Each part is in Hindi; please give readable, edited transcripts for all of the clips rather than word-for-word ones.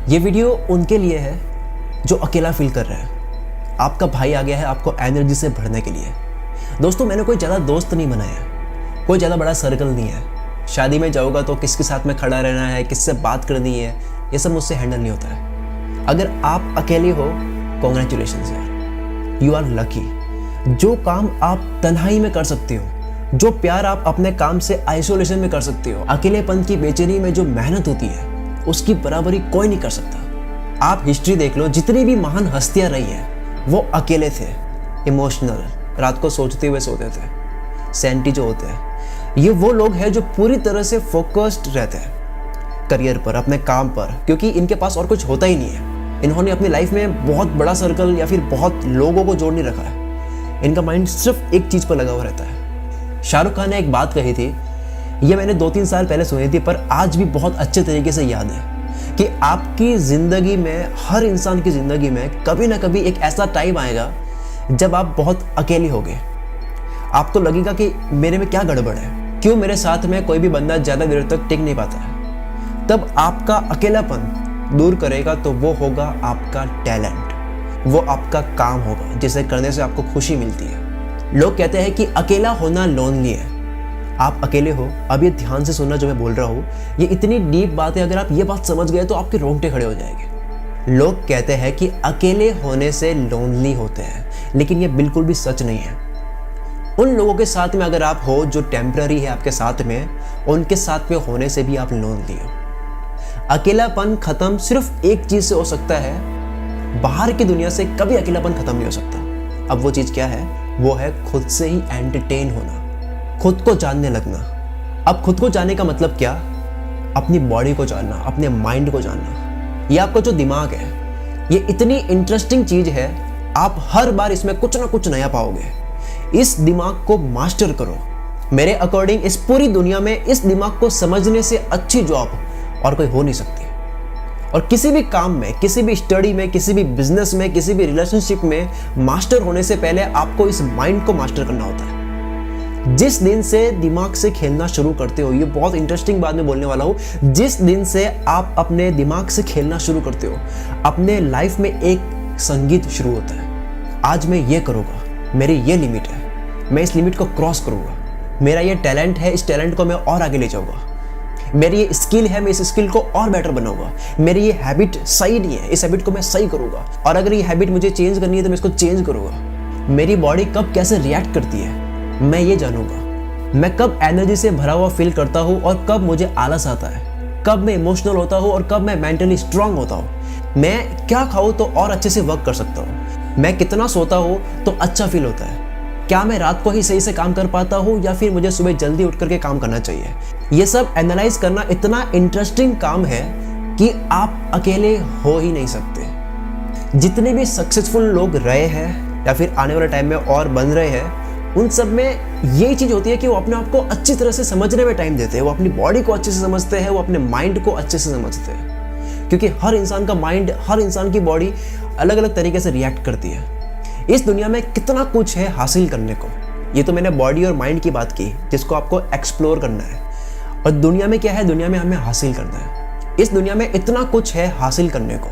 ये वीडियो उनके लिए है जो अकेला फील कर रहे हैं। आपका भाई आ गया है आपको एनर्जी से भरने के लिए। दोस्तों, मैंने कोई ज़्यादा दोस्त नहीं बनाया, कोई ज़्यादा बड़ा सर्कल नहीं है। शादी में जाऊँगा तो किसके साथ में खड़ा रहना है, किससे बात करनी है, ये सब मुझसे हैंडल नहीं होता है। अगर आप अकेले हो, कॉन्ग्रेचुलेशंस यार, यू आर लकी। जो काम आप तन्हाई में कर सकते हो, जो प्यार आप अपने काम से आइसोलेशन में कर सकते हो, अकेलेपन की बेचैनी में जो मेहनत होती है उसकी बराबरी कोई नहीं कर सकता। आप हिस्ट्री देख लो, जितनी भी महान हस्तियां रही हैं वो अकेले थे, इमोशनल, रात को सोचते हुए सोते थे। सेंटी जो होते हैं, ये वो लोग हैं जो पूरी तरह से फोकस्ड रहते हैं करियर पर, अपने काम पर, क्योंकि इनके पास और कुछ होता ही नहीं है। इन्होंने अपनी लाइफ में बहुत बड़ा सर्कल या फिर बहुत लोगों को जोड़ नहीं रखा है। इनका माइंड सिर्फ एक चीज़ पर लगा हुआ रहता है। शाहरुख खान ने एक बात कही थी, ये मैंने 2-3 साल पहले सुनी थी, पर आज भी बहुत अच्छे तरीके से याद है कि आपकी ज़िंदगी में, हर इंसान की ज़िंदगी में कभी ना कभी एक ऐसा टाइम आएगा जब आप बहुत अकेले होगे। आपको लगेगा कि मेरे में क्या गड़बड़ है, क्यों मेरे साथ में कोई भी बंदा ज़्यादा देर तक टिक नहीं पाता है। तब आपका अकेलापन दूर करेगा तो वो होगा आपका टैलेंट, वो आपका काम होगा जिसे करने से आपको खुशी मिलती है। लोग कहते हैं कि अकेला होना लोनली है। आप अकेले हो, अब ये ध्यान से सुनना जो मैं बोल रहा हूँ, ये इतनी डीप बात है। अगर आप ये बात समझ गए तो आपके रोंगटे खड़े हो जाएंगे। लोग कहते हैं कि अकेले होने से लोनली होते हैं, लेकिन ये बिल्कुल भी सच नहीं है। उन लोगों के साथ में अगर आप हो जो टेम्पररी है आपके साथ में, उनके साथ में होने से भी आप लोनली हो। अकेलापन खत्म सिर्फ एक चीज से हो सकता है, बाहर की दुनिया से कभी अकेलापन खत्म नहीं हो सकता। अब वो चीज क्या है? वो है खुद से ही एंटरटेन होना, खुद को जानने लगना। अब खुद को जानने का मतलब क्या? अपनी बॉडी को जानना, अपने माइंड को जानना। ये आपका जो दिमाग है, ये इतनी इंटरेस्टिंग चीज है, आप हर बार इसमें कुछ ना कुछ नया पाओगे। इस दिमाग को मास्टर करो। मेरे अकॉर्डिंग इस पूरी दुनिया में इस दिमाग को समझने से अच्छी जॉब और कोई हो नहीं सकती। और किसी भी काम में, किसी भी स्टडी में, किसी भी बिजनेस में, किसी भी रिलेशनशिप में मास्टर होने से पहले आपको इस माइंड को मास्टर करना होता है। जिस दिन से दिमाग से खेलना शुरू करते हो, ये बहुत इंटरेस्टिंग बात मैं बोलने वाला हूं, जिस दिन से आप अपने दिमाग से खेलना शुरू करते हो, अपने लाइफ में एक संगीत शुरू होता है। आज मैं ये करूँगा, मेरी ये लिमिट है, मैं इस लिमिट को क्रॉस करूँगा। मेरा ये टैलेंट है, इस टैलेंट को मैं और आगे ले जाऊँगा। मेरी ये स्किल है, मैं इस स्किल को और बेटर बनाऊंगा। मेरी ये हैबिट सही नहीं है, इस हैबिट को मैं सही करूँगा। और अगर ये हैबिट मुझे चेंज करनी है तो मैं इसको चेंज करूँगा। मेरी बॉडी कब कैसे रिएक्ट करती है मैं ये जानूँगा। मैं कब एनर्जी से भरा हुआ फील करता हूँ और कब मुझे आलस आता है, कब मैं इमोशनल होता हूँ और कब मैं मेंटली स्ट्रांग होता हूँ। मैं क्या खाऊँ तो और अच्छे से वर्क कर सकता हूँ, मैं कितना सोता हूँ तो अच्छा फील होता है, क्या मैं रात को ही सही से काम कर पाता हूँ या फिर मुझे सुबह जल्दी उठ करके काम करना चाहिए। ये सब एनालाइज करना इतना इंटरेस्टिंग काम है कि आप अकेले हो ही नहीं सकते। जितने भी सक्सेसफुल लोग रहे हैं या फिर आने वाले टाइम में और बन रहे हैं, उन सब में यही चीज़ होती है कि वो अपने आप को अच्छी तरह से समझने में टाइम देते हैं। वो अपनी बॉडी को अच्छे से समझते हैं, वो अपने माइंड को अच्छे से समझते हैं, क्योंकि हर इंसान का माइंड, हर इंसान की बॉडी अलग अलग तरीके से रिएक्ट करती है। इस दुनिया में कितना कुछ है हासिल करने को। ये तो मैंने बॉडी और माइंड की बात की, जिसको आपको एक्सप्लोर करना है। और दुनिया में क्या है? दुनिया में हमें हासिल करना है। इस दुनिया में इतना कुछ है हासिल करने को,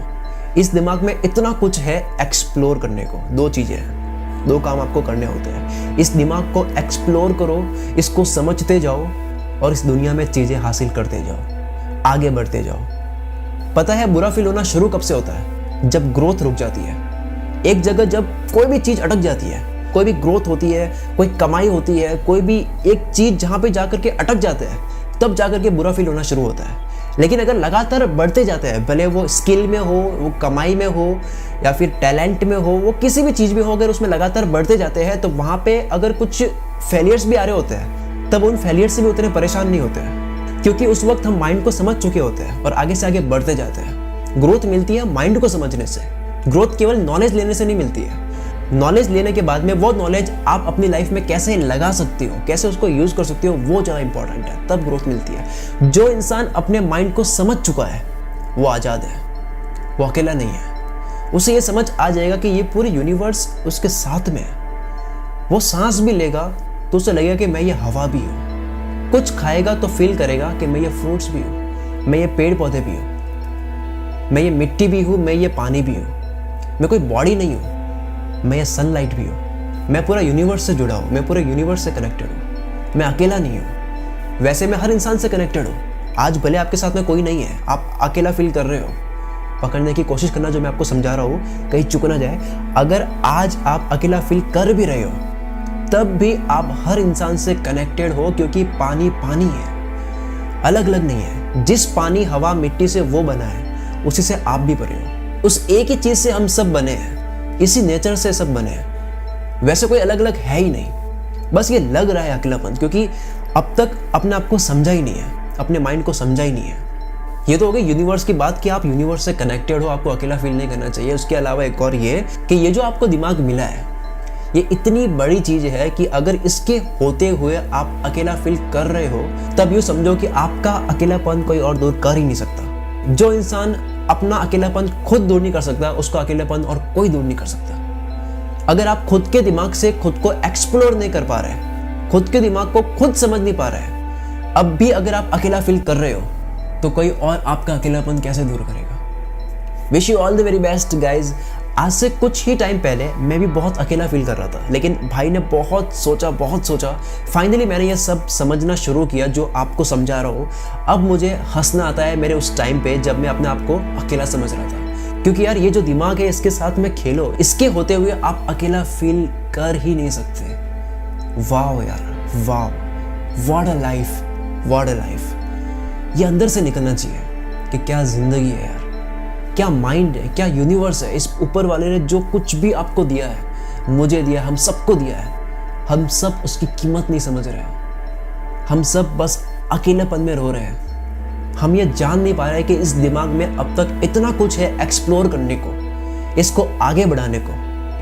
इस दिमाग में इतना कुछ है एक्सप्लोर करने को। दो चीज़ें हैं, दो काम आपको करने होते हैं। इस दिमाग को एक्सप्लोर करो, इसको समझते जाओ और इस दुनिया में चीज़ें हासिल करते जाओ, आगे बढ़ते जाओ। पता है बुरा फील होना शुरू कब से होता है? जब ग्रोथ रुक जाती है। एक जगह जब कोई भी चीज़ अटक जाती है, कोई भी ग्रोथ होती है, कोई कमाई होती है, कोई भी एक चीज़ जहाँ पे जाकर के अटक जाते हैं, तब जाकर के बुरा फील होना शुरू होता है। लेकिन अगर लगातार बढ़ते जाते हैं, भले वो स्किल में हो, वो कमाई में हो या फिर टैलेंट में हो, वो किसी भी चीज़ में हो, अगर उसमें लगातार बढ़ते जाते हैं तो वहाँ पे अगर कुछ फेलियर्स भी आ रहे होते हैं, तब उन फेलियर से भी उतने परेशान नहीं होते हैं, क्योंकि उस वक्त हम माइंड को समझ चुके होते हैं और आगे से आगे बढ़ते जाते हैं। ग्रोथ मिलती है माइंड को समझने से। ग्रोथ केवल नॉलेज लेने से नहीं मिलती है। नॉलेज लेने के बाद में वो नॉलेज आप अपनी लाइफ में कैसे लगा सकते हो, कैसे उसको यूज कर सकते हो, वो ज़्यादा इंपॉर्टेंट है, तब ग्रोथ मिलती है। जो इंसान अपने माइंड को समझ चुका है वो आज़ाद है, वो अकेला नहीं है। उसे ये समझ आ जाएगा कि ये पूरी यूनिवर्स उसके साथ में है। वो सांस भी लेगा तो उसे लगेगा कि मैं ये हवा भी हूँ। कुछ खाएगा तो फील करेगा कि मैं ये फ्रूट्स भी हूँ, मैं ये पेड़ पौधे भी हूँ। मैं ये मिट्टी भी हूँ, मैं ये पानी भी हूँ, मैं कोई बॉडी नहीं हूँ, मैं ये सनलाइट भी हूँ, मैं पूरा यूनिवर्स से जुड़ा हूँ, मैं पूरे यूनिवर्स से कनेक्टेड हूँ, मैं अकेला नहीं हूँ। वैसे मैं हर इंसान से कनेक्टेड हूँ। आज भले आपके साथ में कोई नहीं है, आप अकेला फील कर रहे हो, पकड़ने की कोशिश करना जो मैं आपको समझा रहा हूँ, कहीं चुक ना जाए। अगर आज आप अकेला फील कर भी रहे हो तब भी आप हर इंसान से कनेक्टेड हो, क्योंकि पानी पानी है, अलग अलग नहीं है। जिस पानी हवा मिट्टी से वो बना है, उसी से आप भी बने हो। उस एक ही चीज से हम सब बने हैं, इसी नेचर से सब बने हैं। वैसे कोई अलग अलग है ही नहीं, बस ये लग रहा है अकेलापन, क्योंकि अब तक अपने आप को समझा ही नहीं है, अपने माइंड को समझा ही नहीं है। ये तो हो गई यूनिवर्स की बात कि आप यूनिवर्स से कनेक्टेड हो, आपको अकेला फील नहीं करना चाहिए। उसके अलावा एक और ये कि ये जो आपको दिमाग मिला है, ये इतनी बड़ी चीज है कि अगर इसके होते हुए आप अकेला फील कर रहे हो, तब यूँ समझो कि आपका अकेलापन कोई और दूर कर ही नहीं सकता। जो इंसान अपना अकेलापन खुद दूर नहीं कर सकता, उसका अकेलापन और कोई दूर नहीं कर सकता। अगर आप खुद के दिमाग से खुद को एक्सप्लोर नहीं कर पा रहे, खुद के दिमाग को खुद समझ नहीं पा रहे, अब भी अगर आप अकेला फील कर रहे हो, तो कोई और आपका अकेलापन कैसे दूर करेगा। Wish you all the very best guys. आज से कुछ ही टाइम पहले मैं भी बहुत अकेला फील कर रहा था, लेकिन भाई ने बहुत सोचा, फाइनली मैंने ये सब समझना शुरू किया जो आपको समझा रहा हूँ। अब मुझे हंसना आता है मेरे उस टाइम पे जब मैं अपने आप को अकेला समझ रहा था, क्योंकि यार ये जो दिमाग है इसके साथ में खेलो, इसके होते हुए आप अकेला फील कर ही नहीं सकते। वाह यार, वाह, what a life, what a life. ये अंदर से निकलना चाहिए कि क्या जिंदगी है यार, क्या माइंड है, क्या यूनिवर्स है। इस ऊपर वाले ने जो कुछ भी आपको दिया है, मुझे दिया, हम सबको दिया है, हम सब उसकी कीमत नहीं समझ रहे हैं। हम सब बस अकेलेपन में रो रहे हैं। हम ये जान नहीं पा रहे कि इस दिमाग में अब तक इतना कुछ है एक्सप्लोर करने को, इसको आगे बढ़ाने को,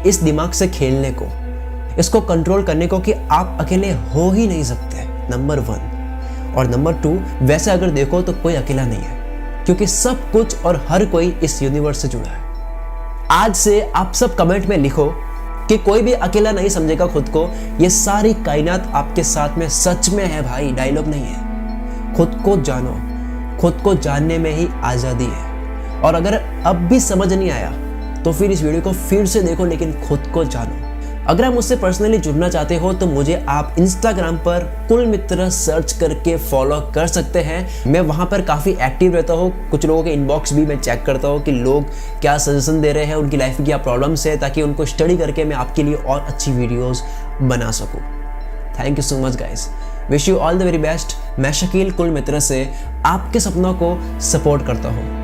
इस दिमाग से खेलने को, इसको कंट्रोल करने को, कि आप अकेले हो ही नहीं सकते, नंबर 1। और नंबर 2, वैसे अगर देखो तो कोई अकेला नहीं है, क्योंकि सब कुछ और हर कोई इस यूनिवर्स से जुड़ा है। आज से आप सब कमेंट में लिखो कि कोई भी अकेला नहीं समझेगा खुद को। ये सारी कायनात आपके साथ में सच में है भाई, डायलॉग नहीं है। खुद को जानो, खुद को जानने में ही आज़ादी है। और अगर अब भी समझ नहीं आया तो फिर इस वीडियो को फिर से देखो, लेकिन खुद को जानो। अगर आप मुझसे पर्सनली जुड़ना चाहते हो तो मुझे आप इंस्टाग्राम पर कुल मित्र सर्च करके फॉलो कर सकते हैं। मैं वहाँ पर काफ़ी एक्टिव रहता हूँ। कुछ लोगों के इनबॉक्स भी मैं चेक करता हूँ कि लोग क्या सजेशन दे रहे हैं, उनकी लाइफ में क्या प्रॉब्लम्स है, ताकि उनको स्टडी करके मैं आपके लिए और अच्छी वीडियोज़ बना सकूँ। Thank you so much guys. Wish you all the very best. मैं शकील कुल मित्र से आपके सपनों को सपोर्ट करता हूँ।